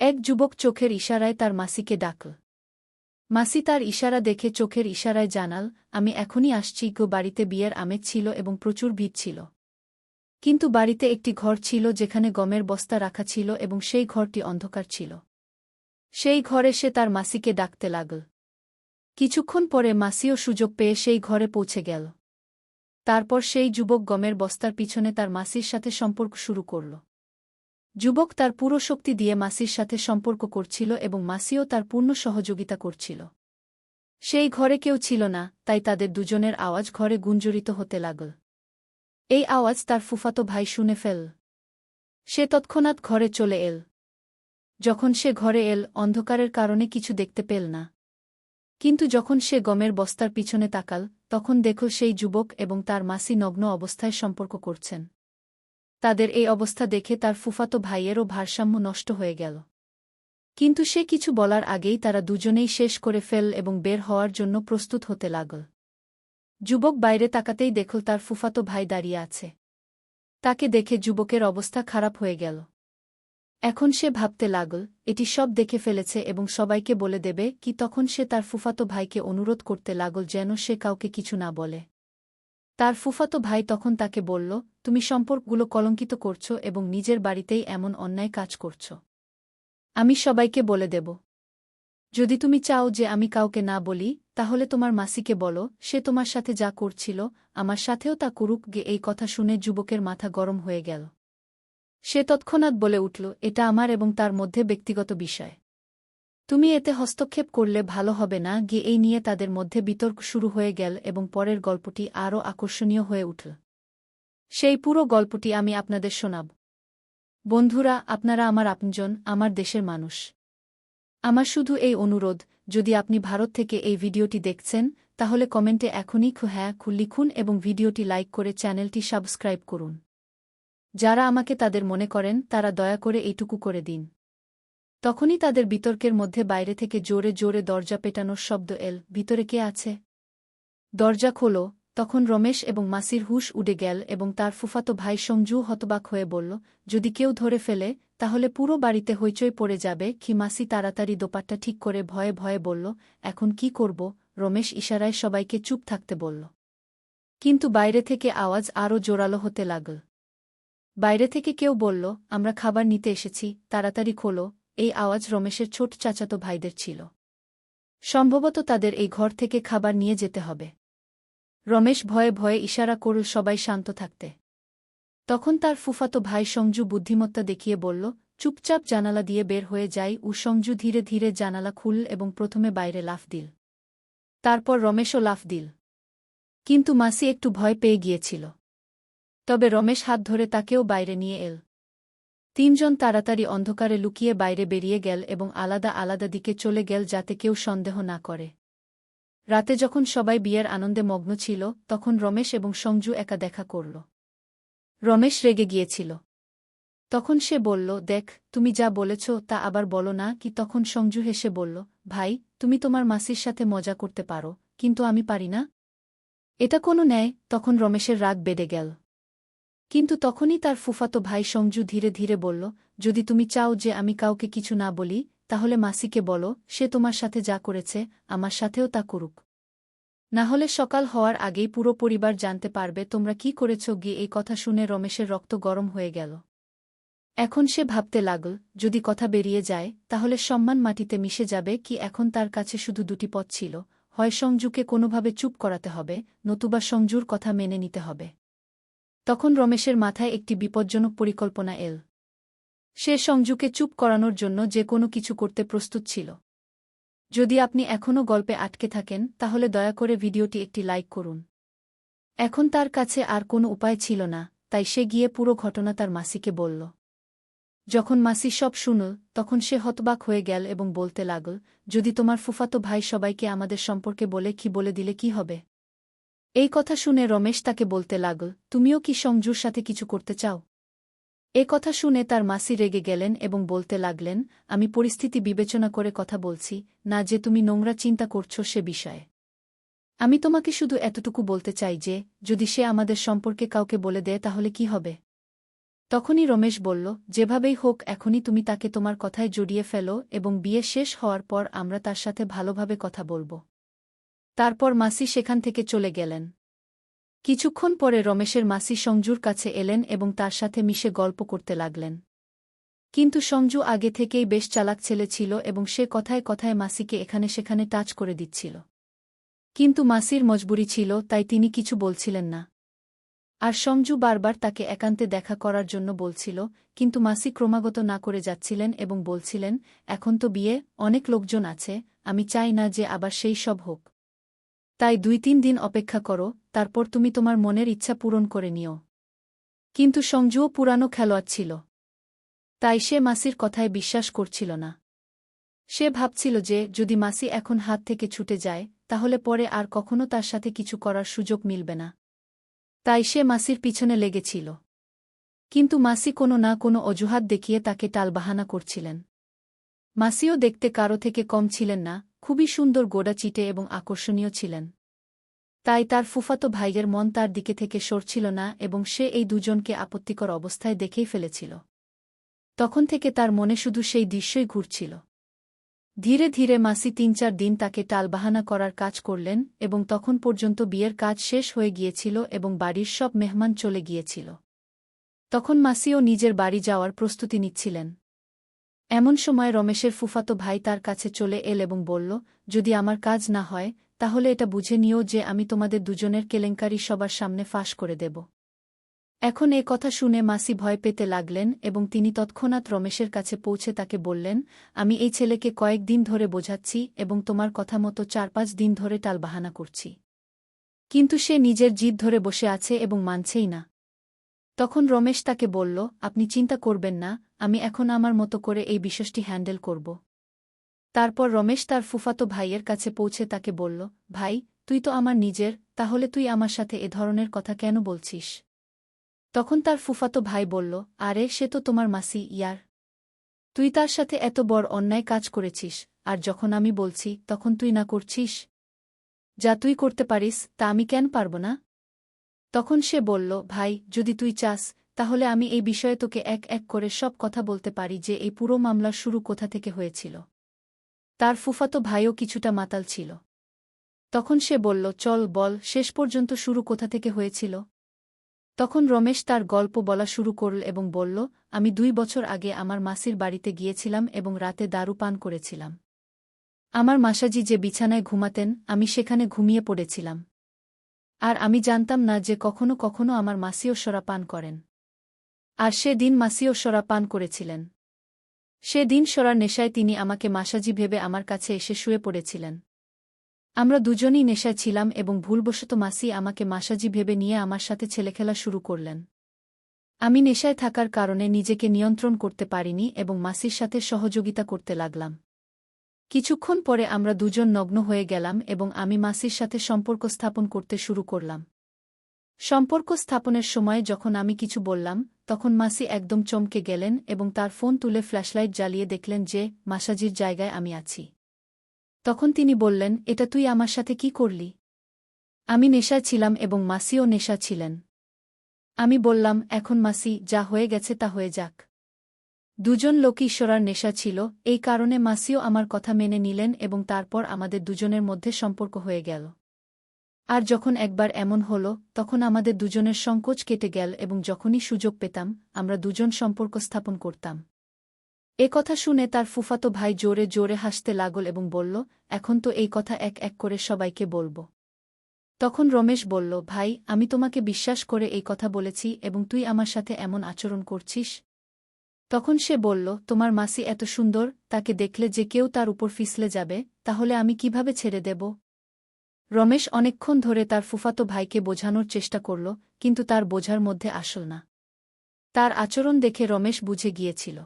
এক যুবক চোখের ইশারায় তার মাসিকে ডাকল। মাসি তার ইশারা দেখে চোখের ইশারায় জানাল, আমি এখনই আসছি গো। বাড়িতে বিয়ের আমেজ ছিল এবং প্রচুর ভিড় ছিল। কিন্তু বাড়িতে একটি ঘর ছিল যেখানে গমের বস্তা রাখা ছিল এবং সেই ঘরটি অন্ধকার ছিল। সেই ঘরে সে তার মাসিকে ডাকতে লাগল। কিছুক্ষণ পরে মাসিও সুযোগ পেয়ে সেই ঘরে পৌঁছে গেল। তারপর সেই যুবক গমের বস্তার পিছনে তার মাসির সাথে সম্পর্ক শুরু করল। যুবক তার পুরো শক্তি দিয়ে মাসির সাথে সম্পর্ক করছিল এবং মাসিও তার পূর্ণ সহযোগিতা করছিল। সেই ঘরে কেউ ছিল না, তাই তাদের দুজনের আওয়াজ ঘরে গুঞ্জরিত হতে লাগল। এই আওয়াজ তার ফুফাতো ভাই শুনে ফেল। সে তৎক্ষণাৎ ঘরে চলে এল। যখন সে ঘরে এল, অন্ধকারের কারণে কিছু দেখতে পেল না। কিন্তু যখন সে গমের বস্তার পিছনে তাকাল, তখন দেখল সেই যুবক এবং তার মাসি নগ্ন অবস্থায় সম্পর্ক করছেন। তাদের এই অবস্থা দেখে তার ফুফাতো ভাইয়েরও ভারসাম্য নষ্ট হয়ে গেল। কিন্তু সে কিছু বলার আগেই তারা দুজনেই শেষ করে ফেল এবং বের হওয়ার জন্য প্রস্তুত হতে লাগল। যুবক বাইরে তাকাতেই দেখল তার ফুফাতো ভাই দাঁড়িয়ে আছে। তাকে দেখে যুবকের অবস্থা খারাপ হয়ে গেল। এখন সে ভাবতে লাগল, এটি সব দেখে ফেলেছে এবং সবাইকে বলে দেবে কি। তখন সে তার ফুফাতো ভাইকে অনুরোধ করতে লাগল যেন সে কাউকে কিছু না বলে। তার ফুফাতো ভাই তখন তাকে বলল, তুমি সম্পর্কগুলো কলঙ্কিত করছ এবং নিজের বাড়িতেই এমন অন্যায় কাজ করছ। আমি সবাইকে বলে দেব। যদি তুমি চাও যে আমি কাউকে না বলি, তাহলে তোমার মাসিকে বলো, সে তোমার সাথে যা করছিল আমার সাথেও তা করুক গে। এই কথা শুনে যুবকের মাথা গরম হয়ে গেল। সে তৎক্ষণাৎ বলে উঠল, এটা আমার এবং তার মধ্যে ব্যক্তিগত বিষয়। তুমি এতে হস্তক্ষেপ করলে ভালো হবে না গিয়ে। এই নিয়ে তাদের মধ্যে বিতর্ক শুরু হয়ে গেল এবং পরের গল্পটি আরও আকর্ষণীয় হয়ে উঠল। সেই পুরো গল্পটি আমি আপনাদের শোনাব। বন্ধুরা, আপনারা আমার আপনজন, আমার দেশের মানুষ। আমার শুধু এই অনুরোধ, যদি আপনি ভারত থেকে এই ভিডিওটি দেখছেন, তাহলে কমেন্টে এখনই হ্যাঁ লিখুন এবং ভিডিওটি লাইক করে চ্যানেলটি সাবস্ক্রাইব করুন। যারা আমাকে তাদের মনে করেন তারা দয়া করে এইটুকু করে দিন। তখনই তাদের বিতর্কের মধ্যে বাইরে থেকে জোরে জোরে দরজা পেটানোর শব্দ এল। ভিতরে কে আছে? দরজা খোলো। তখন রমেশ এবং মাসির হুঁশ উড়ে গেল এবং তার ফুফাতো ভাই সঞ্জু হতবাক হয়ে বলল, যদি কেউ ধরে ফেলে তাহলে পুরো বাড়িতে হইচই পড়ে যাবে কি। মাসি তাড়াতাড়ি দোপাট্টা ঠিক করে ভয়ে ভয়ে বলল, এখন কি করব? রমেশ ইশারায় সবাইকে চুপ থাকতে বলল। কিন্তু বাইরে থেকে আওয়াজ আরও জোরালো হতে লাগল। বাইরে থেকে কেউ বলল, আমরা খাবার নিতে এসেছি, তাড়াতাড়ি খোলো। এই আওয়াজ রমেশের ছোট চাচাতো ভাইদের ছিল। সম্ভবত তাদের এই ঘর থেকে খাবার নিয়ে যেতে হবে। রমেশ ভয়ে ভয়ে ইশারা করল সবাই শান্ত থাকতে। তখন তার ফুফাতো ভাই সঞ্জু বুদ্ধিমত্তা দেখিয়ে বলল, চুপচাপ জানালা দিয়ে বের হয়ে যাই। সঞ্জু ধীরে ধীরে জানালা খুলল এবং প্রথমে বাইরে লাফ দিল। তারপর রমেশও লাফ দিল। কিন্তু মাসি একটু ভয় পেয়ে গিয়েছিল। তবে রমেশ হাত ধরে তাকেও বাইরে নিয়ে এল। তিনজন তাড়াতাড়ি অন্ধকারে লুকিয়ে বাইরে বেরিয়ে গেল এবং আলাদা আলাদা দিকে চলে গেল যাতে কেউ সন্দেহ না করে। রাতে যখন সবাই বিয়ের আনন্দে মগ্ন ছিল, তখন রমেশ এবং সঞ্জু একা দেখা করল। রমেশ রেগে গিয়েছিল। তখন সে বলল, দেখ, তুমি যা বলেছ তা আবার বলো না কি। তখন সঞ্জু হেসে বলল, ভাই, তুমি তোমার মাসির সাথে মজা করতে পারো, কিন্তু আমি পারি না। এটা কোনো ন্যায়? তখন রমেশের রাগ বেড়ে গেল। কিন্তু তখনই তার ফুফাতো ভাই সঞ্জু ধীরে ধীরে বলল, যদি তুমি চাও যে আমি কাউকে কিছু না বলি, তাহলে মাসিকে বলো, সে তোমার সাথে যা করেছে আমার সাথেও তা করুক। না হলে সকাল হওয়ার আগেই পুরো পরিবার জানতে পারবে তোমরা কি করেছ গিয়ে। এই কথা শুনে রমেশের রক্ত গরম হয়ে গেল। এখন সে ভাবতে লাগল, যদি কথা বেরিয়ে যায় তাহলে সম্মান মাটিতে মিশে যাবে কি। এখন তার কাছে শুধু দুটি পথ ছিল, হয় সঞ্জুকে কোনোভাবে চুপ করাতে হবে, নতুবা সঞ্জুর কথা মেনে নিতে হবে। তখন রমেশের মাথায় একটি বিপজ্জনক পরিকল্পনা এল। সে সঞ্জুকে চুপ করানোর জন্য যে কোনো কিছু করতে প্রস্তুত ছিল। যদি আপনি এখনও গল্পে আটকে থাকেন, তাহলে দয়া করে ভিডিওটি একটি লাইক করুন। এখন তার কাছে আর কোনো উপায় ছিল না, তাই সে গিয়ে পুরো ঘটনা তার মাসিকে বলল। যখন মাসি সব শুনল, তখন সে হতবাক হয়ে গেল এবং বলতে লাগল, যদি তোমার ফুফাতো ভাই সবাইকে আমাদের সম্পর্কে বলে দিলে কি হবে? এই কথা শুনে রমেশ তাকে বলতে লাগল, তুমিও কি সঞ্জুর সাথে কিছু করতে চাও? এ কথা শুনে তার মাসি রেগে গেলেন এবং বলতে লাগলেন, আমি পরিস্থিতি বিবেচনা করে কথা বলছি না যে তুমি নোংরা চিন্তা করছ সে বিষয়ে। আমি তোমাকে শুধু এতটুকু বলতে চাই যে, যদি সে আমাদের সম্পর্কে কাউকে বলে দেয় তাহলে কি হবে? তখনই রমেশ বলল, যেভাবেই হোক এখনই তুমি তাকে তোমার কথায় জড়িয়ে ফেলো এবং বিয়ে শেষ হওয়ার পর আমরা তার সাথে ভালোভাবে কথা বলব। তারপর মাসি সেখান থেকে চলে গেলেন। কিছুক্ষণ পরে রমেশের মাসি সঞ্জুর কাছে এলেন এবং তার সাথে মিশে গল্প করতে লাগলেন। কিন্তু সঞ্জু আগে থেকেই বেশ চালাক ছেলে ছিল এবং সে কথায় কথায় মাসিকে এখানে সেখানে টাচ করে দিচ্ছিল। কিন্তু মাসির মজবুরি ছিল, তাই তিনি কিছু বলছিলেন না। আর সঞ্জু বারবার তাকে একান্তে দেখা করার জন্য বলছিল, কিন্তু মাসি ক্রমাগত না করে যাচ্ছিলেন এবং বলছিলেন, এখন তো বিয়ে, অনেক লোকজন আছে, আমি চাই না যে আবার সেই সব হোক। তাই 2-3 দিন অপেক্ষা করো, তারপর তুমি তোমার মনের ইচ্ছা পূরণ করে নিও। কিন্তু সঞ্জুও পুরানো খেলোয়াড় ছিল। তাই সে মাসির কথায় বিশ্বাস করছিল না। সে ভাবছিল যে যদি মাসি এখন হাত থেকে ছুটে যায়, তাহলে পরে আর কখনো তার সাথে কিছু করার সুযোগ মিলবে না। তাই সে মাসির পিছনে লেগেছিল। কিন্তু মাসি কোনো না কোনো অজুহাত দেখিয়ে তাকে টালবাহানা করছিলেন। মাসিও দেখতে কারো থেকে কম ছিলেন না, খুবই সুন্দর গোড়া চিটে এবং আকর্ষণীয় ছিলেন। তাই তার ফুফাতো ভাইয়ের মন তার দিকে থেকে সরছিল না এবং সে এই দুজনকে আপত্তিকর অবস্থায় দেখেই ফেলেছিল। তখন থেকে তার মনে শুধু সেই দৃশ্যই ঘুরছিল। ধীরে ধীরে মাসি 3-4 দিন তাকে টালবাহানা করার কাজ করলেন এবং তখন পর্যন্ত বিয়ের কাজ শেষ হয়ে গিয়েছিল এবং বাড়ির সব মেহমান চলে গিয়েছিল। তখন মাসিও নিজের বাড়ি যাওয়ার প্রস্তুতি নিচ্ছিলেন। এমন সময় রমেশের ফুফাতো ভাই তার কাছে চলে এল এবং বলল, যদি আমার কাজ না হয়, তাহলে এটা বুঝে নিও যে আমি তোমাদের দুজনের কেলেঙ্কারি সবার সামনে ফাঁস করে দেব। এখন এ কথা শুনে মাসি ভয় পেতে লাগলেন এবং তিনি তৎক্ষণাৎ রমেশের কাছে পৌঁছে তাকে বললেন, আমি এই ছেলেকে কয়েকদিন ধরে বোঝাচ্ছি এবং তোমার কথা মতো 4-5 দিন ধরে টালবাহানা করছি। কিন্তু সে নিজের জিদ ধরে বসে আছে এবং মানছেই না। তখন রমেশ তাকে বলল, আপনি চিন্তা করবেন না, আমি এখন আমার মতো করে এই বিষয়টি হ্যান্ডেল করব। তারপর রমেশ তার ফুফাতো ভাইয়ের কাছে পৌঁছে তাকে বলল, ভাই, তুই তো আমার নিজের, তাহলে তুই আমার সাথে এ ধরনের কথা কেন বলছিস? তখন তার ফুফাতো ভাই বলল, আরে সে তো তোমার মাসি ইয়ার। তুই তার সাথে এত বড় অন্যায় কাজ করেছিস, আর যখন আমি বলছি তখন তুই না করছিস? যা তুই করতে পারিস তা আমি কেন পারব না? তখন সে বলল, ভাই, যদি তুই চাস, তাহলে আমি এই বিষয়ে তোকে এক এক করে সব কথা বলতে পারি যে এই পুরো মামলার শুরু কোথা থেকে হয়েছিল। তার ফুফাতো ভাইও কিছুটা মাতাল ছিল। তখন সে বলল, চল বল, শেষ পর্যন্ত শুরু কোথা থেকে হয়েছিল? তখন রমেশ তার গল্প বলা শুরু করল এবং বলল, আমি 2 বছর আগে আমার মাসির বাড়িতে গিয়েছিলাম এবং রাতে দারু পান করেছিলাম। আমার মাসাজি যে বিছানায় ঘুমাতেন, আমি সেখানে ঘুমিয়ে পড়েছিলাম। আর আমি জানতাম না যে কখনো কখনো আমার মাসিও শরাব পান করেন। আর সেদিন মাসিও শরাব পান করেছিলেন। সেদিন শরার নেশায় তিনি আমাকে মাসাজি ভেবে আমার কাছে এসে শুয়ে পড়েছিলেন। আমরা দুজনই নেশায় ছিলাম এবং ভুলবশত মাসি আমাকে মাসাজি ভেবে নিয়ে আমার সাথে ছেলেখেলা শুরু করলেন। আমি নেশায় থাকার কারণে নিজেকে নিয়ন্ত্রণ করতে পারিনি এবং মাসির সাথে সহযোগিতা করতে লাগলাম। কিছুক্ষণ পরে আমরা দুজন নগ্ন হয়ে গেলাম এবং আমি মাসির সাথে সম্পর্ক স্থাপন করতে শুরু করলাম। সম্পর্ক স্থাপনের সময় যখন আমি কিছু বললাম, তখন মাসি একদম চমকে গেলেন এবং তার ফোন তুলে ফ্ল্যাশলাইট জ্বালিয়ে দেখলেন যে মাসাজির জায়গায় আমি আছি। তখন তিনি বললেন, এটা তুই আমার সাথে কি করলি? আমি নেশায় ছিলাম এবং মাসিও নেশা ছিলেন। আমি বললাম, এখন মাসি, যা হয়ে গেছে তা হয়ে যাক। দুজন লোকই ঈশ্বরার নেশা ছিল, এই কারণে মাসিও আমার কথা মেনে নিলেন এবং তারপর আমাদের দুজনের মধ্যে সম্পর্ক হয়ে গেল। আর যখন একবার এমন হল, তখন আমাদের দুজনের সংকোচ কেটে গেল এবং যখনই সুযোগ পেতাম, আমরা দুজন সম্পর্ক স্থাপন করতাম। এ কথা শুনে তার ফুফাতো ভাই জোরে জোরে হাসতে লাগল এবং বলল, এখন তো এই কথা এক এক করে সবাইকে বলব। তখন রমেশ বলল, ভাই, আমি তোমাকে বিশ্বাস করে এই কথা বলেছি এবং তুই আমার সাথে এমন আচরণ করছিস? তখন সে বলল, তোমার মাসি এত সুন্দর, তাকে দেখলে যে কেউ তার উপর ফিসলে যাবে, তাহলে আমি কিভাবে ছেড়ে দেব? রমেশ অনেকক্ষণ ধরে তার ফুফাতো ভাইকে বোঝানোর চেষ্টা করল, কিন্তু তার বোঝার মধ্যে আসল না। তার আচরণ দেখে রমেশ বুঝে গিয়েছিল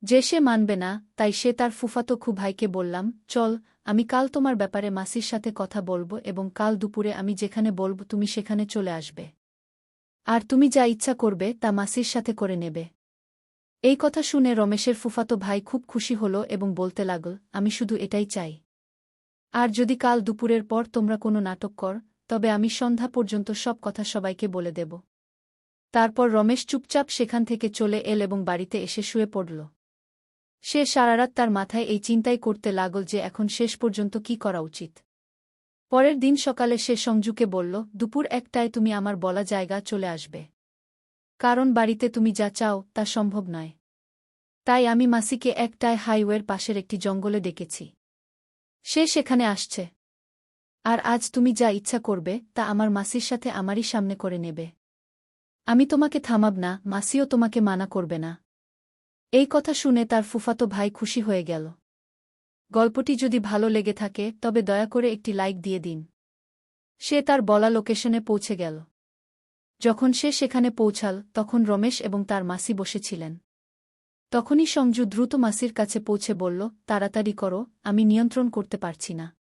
যে সে মানবে না, তাই সে তার ফুফাতো ভাইকে বললাম, চল, আমি কাল তোমার ব্যাপারে মাসির সাথে কথা বলবো এবং কাল দুপুরে আমি যেখানে বলব তুমি সেখানে চলে আসবে। আর তুমি যা ইচ্ছা করবে তা মাসির সাথে করে নেবে। এই কথা শুনে রমেশের ফুফাতো ভাই খুব খুশি হল এবং বলতে লাগল, আমি শুধু এটাই চাই। আর যদি কাল দুপুরের পর তোমরা কোনো নাটক কর, তবে আমি সন্ধ্যা পর্যন্ত সব কথা সবাইকে বলে দেব। তারপর রমেশ চুপচাপ সেখান থেকে চলে এল এবং বাড়িতে এসে শুয়ে পড়ল। সে সারারাত তার মাথায় এই চিন্তাই করতে লাগল যে এখন শেষ পর্যন্ত কি করা উচিত। পরের দিন সকালে সে সঞ্জুকে বলল, দুপুর 1টায় তুমি আমার বলা জায়গা চলে আসবে। কারণ বাড়িতে তুমি যা চাও তা সম্ভব নয়। তাই আমি মাসিকে 1টায় হাইওয়ের পাশের একটি জঙ্গলে ডেকেছি। সে সেখানে আসছে। আর আজ তুমি যা ইচ্ছা করবে তা আমার মাসির সাথে আমারই সামনে করে নেবে। আমি তোমাকে থামাব না, মাসিও তোমাকে মানা করবে না। এই কথা শুনে তার ফুফাতো ভাই খুশি হয়ে গেল। গল্পটি যদি ভালো লেগে থাকে তবে দয়া করে একটি লাইক দিয়ে দিন। সে তার বলা লোকেশনে পৌঁছে গেল। যখন সে সেখানে পৌঁছাল তখন রমেশ এবং তার মাসি বসেছিলেন। তখনই সঞ্জু দ্রুত মাসির কাছে পৌঁছে বলল, তাড়াতাড়ি করো, আমি নিয়ন্ত্রণ করতে পারছি না।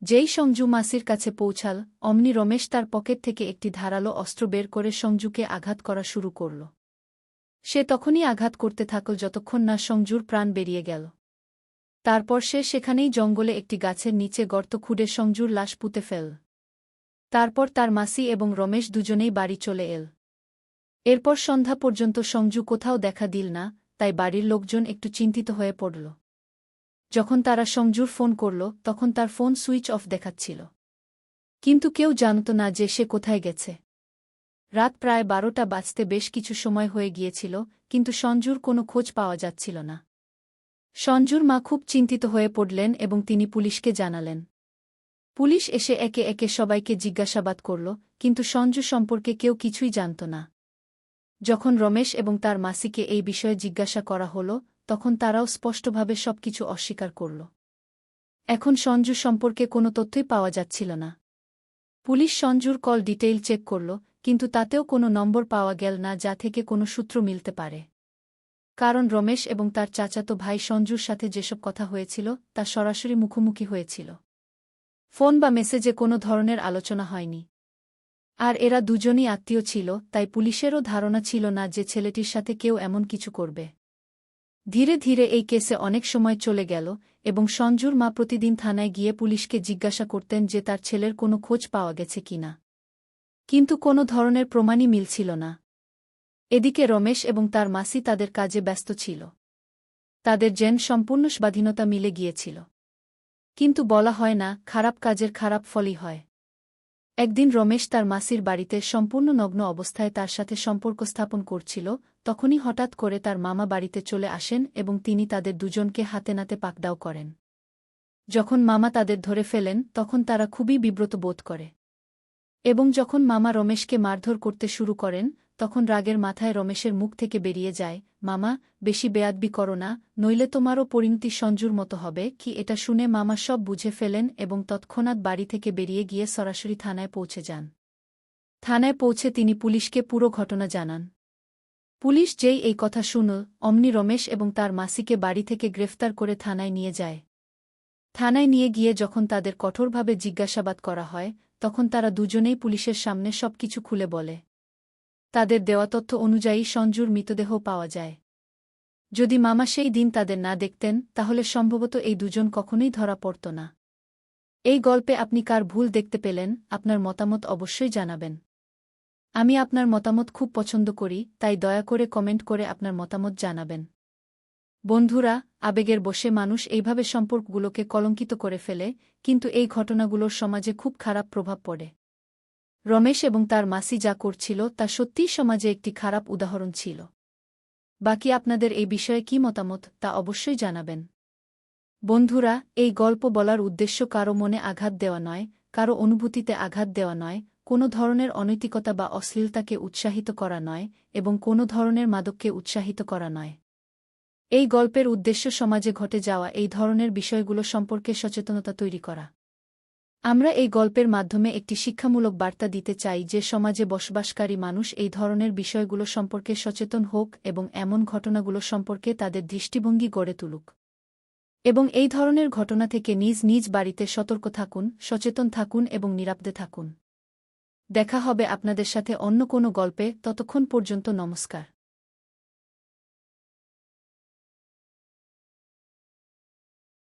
যেই সঞ্জু মাসির কাছে পৌঁছাল অমনি রমেশ তার পকেট থেকে একটি ধারালো অস্ত্র বের করে সঞ্জুকে আঘাত করা শুরু করল। সে তখনই আঘাত করতে থাকল যতক্ষণ না সঞ্জুর প্রাণ বেরিয়ে গেল। তারপর সে সেখানেই জঙ্গলে একটি গাছের নিচে গর্ত খুঁড়ে সঞ্জুর লাশ পুঁতে ফেল। তারপর তার মাসি এবং রমেশ দুজনেই বাড়ি চলে এল। এরপর সন্ধ্যা পর্যন্ত সঞ্জু কোথাও দেখা দিল না, তাই বাড়ির লোকজন একটু চিন্তিত হয়ে পড়ল। যখন তারা সঞ্জুর ফোন করল তখন তার ফোন সুইচ অফ দেখাচ্ছিল। কিন্তু কেউ জানত না যে সে কোথায় গেছে। রাত প্রায় 12টা বাজতে বেশ কিছু সময় হয়ে গিয়েছিল, কিন্তু সঞ্জুর কোনো খোঁজ পাওয়া যাচ্ছিল না। সঞ্জুর মা খুব চিন্তিত হয়ে পড়লেন এবং তিনি পুলিশকে জানালেন। পুলিশ এসে একে একে সবাইকে জিজ্ঞাসাবাদ করল, কিন্তু সঞ্জু সম্পর্কে কেউ কিছুই জানত না। যখন রমেশ এবং তার মাসিকে এই বিষয়ে জিজ্ঞাসা করা হল তখন তারাও স্পষ্টভাবে সবকিছু অস্বীকার করল। এখন সঞ্জু সম্পর্কে কোনো তথ্যই পাওয়া যাচ্ছিল না। পুলিশ সঞ্জুর কল ডিটেইল চেক করল, কিন্তু তাতেও কোনো নম্বর পাওয়া গেল না যা থেকে কোনো সূত্র মিলতে পারে। কারণ রমেশ এবং তার চাচাতো ভাই সঞ্জুর সাথে যেসব কথা হয়েছিল তা সরাসরি মুখোমুখি হয়েছিল। ফোন বা মেসেজে কোনো ধরনের আলোচনা হয়নি। আর এরা দুজনই আত্মীয় ছিল, তাই পুলিশেরও ধারণা ছিল না যে ছেলেটির সাথে কেউ এমন কিছু করবে। ধীরে ধীরে এই কেসে অনেক সময় চলে গেল এবং সঞ্জুর মা প্রতিদিন থানায় গিয়ে পুলিশকে জিজ্ঞাসা করতেন যে তার ছেলের কোনো খোঁজ পাওয়া গেছে কিনা। কিন্তু কোনো ধরনের প্রমাণই মিলছিল না। এদিকে রমেশ এবং তার মাসি তাদের কাজে ব্যস্ত ছিল। তাদের যেন সম্পূর্ণ স্বাধীনতা মিলে গিয়েছিল। কিন্তু বলা হয় না, খারাপ কাজের খারাপ ফলই হয়। একদিন রমেশ তার মাসির বাড়িতে সম্পূর্ণ নগ্ন অবস্থায় তার সাথে সম্পর্ক স্থাপন করছিল, তখনই হঠাৎ করে তার মামা বাড়িতে চলে আসেন এবং তিনি তাদের দুজনকে হাতে নাতে পাকড়াও করেন। যখন মামা তাদের ধরে ফেলেন তখন তারা খুবই বিব্রত বোধ করে। এবং যখন মামা রমেশকে মারধর করতে শুরু করেন তখন রাগের মাথায় রমেশের মুখ থেকে বেরিয়ে যায়, মামা, বেশি বেয়াদবি করো না, নইলে তোমারও পরিণতি সঞ্জুর মতো হবে কি। এটা শুনে মামা সব বুঝে ফেলেন এবং তৎক্ষণাৎ বাড়ি থেকে বেরিয়ে গিয়ে সরাসরি থানায় পৌঁছে যান। থানায় পৌঁছে তিনি পুলিশকে পুরো ঘটনা জানান। পুলিশ যেই এই কথা শুনল অমনি রমেশ এবং তার মাসিকে বাড়ি থেকে গ্রেফতার করে থানায় নিয়ে যায়। থানায় নিয়ে গিয়ে যখন তাদের কঠোরভাবে জিজ্ঞাসাবাদ করা হয় তখন তারা দুজনেই পুলিশের সামনে সবকিছু খুলে বলে। তাদের দেওয়া তথ্য অনুযায়ী সঞ্জুর মৃতদেহ পাওয়া যায়। যদি মামা সেই দিন তাদের না দেখতেন তাহলে সম্ভবত এই দুজন কখনোই ধরা পড়ত না। এই গল্পে আপনি কার ভুল দেখতে পেলেন আপনার মতামত অবশ্যই জানাবেন। আমি আপনার মতামত খুব পছন্দ করি, তাই দয়া করে কমেন্ট করে আপনার মতামত জানাবেন। বন্ধুরা, আবেগের বশে মানুষ এইভাবে সম্পর্কগুলোকে কলঙ্কিত করে ফেলে, কিন্তু এই ঘটনাগুলোর সমাজে খুব খারাপ প্রভাব পড়ে। রমেশ এবং তার মাসি যা করছিল তা সত্যিই সমাজে একটি খারাপ উদাহরণ ছিল। বাকি আপনাদের এই বিষয়ে কী মতামত তা অবশ্যই জানাবেন। বন্ধুরা, এই গল্প বলার উদ্দেশ্য কারো মনে আঘাত দেওয়া নয়, কারো অনুভূতিতে আঘাত দেওয়া নয়, কোনো ধরনের অনৈতিকতা বা অশ্লীলতাকে উৎসাহিত করা নয় এবং কোনো ধরনের মাদককে উৎসাহিত করা নয়। এই গল্পের উদ্দেশ্য সমাজে ঘটে যাওয়া এই ধরনের বিষয়গুলো সম্পর্কে সচেতনতা তৈরি করা। আমরা এই গল্পের মাধ্যমে একটি শিক্ষামূলক বার্তা দিতে চাই যে সমাজে বসবাসকারী মানুষ এই ধরনের বিষয়গুলো সম্পর্কে সচেতন হোক এবং এমন ঘটনাগুলো সম্পর্কে তাদের দৃষ্টিভঙ্গি গড়ে তুলুক। এবং এই ধরনের ঘটনা থেকে নিজ নিজ বাড়িতে সতর্ক থাকুন, সচেতন থাকুন এবং নিরাপদে থাকুন। দেখা হবে আপনাদের সাথে অন্য কোনো গল্পে, ততক্ষণ পর্যন্ত নমস্কার।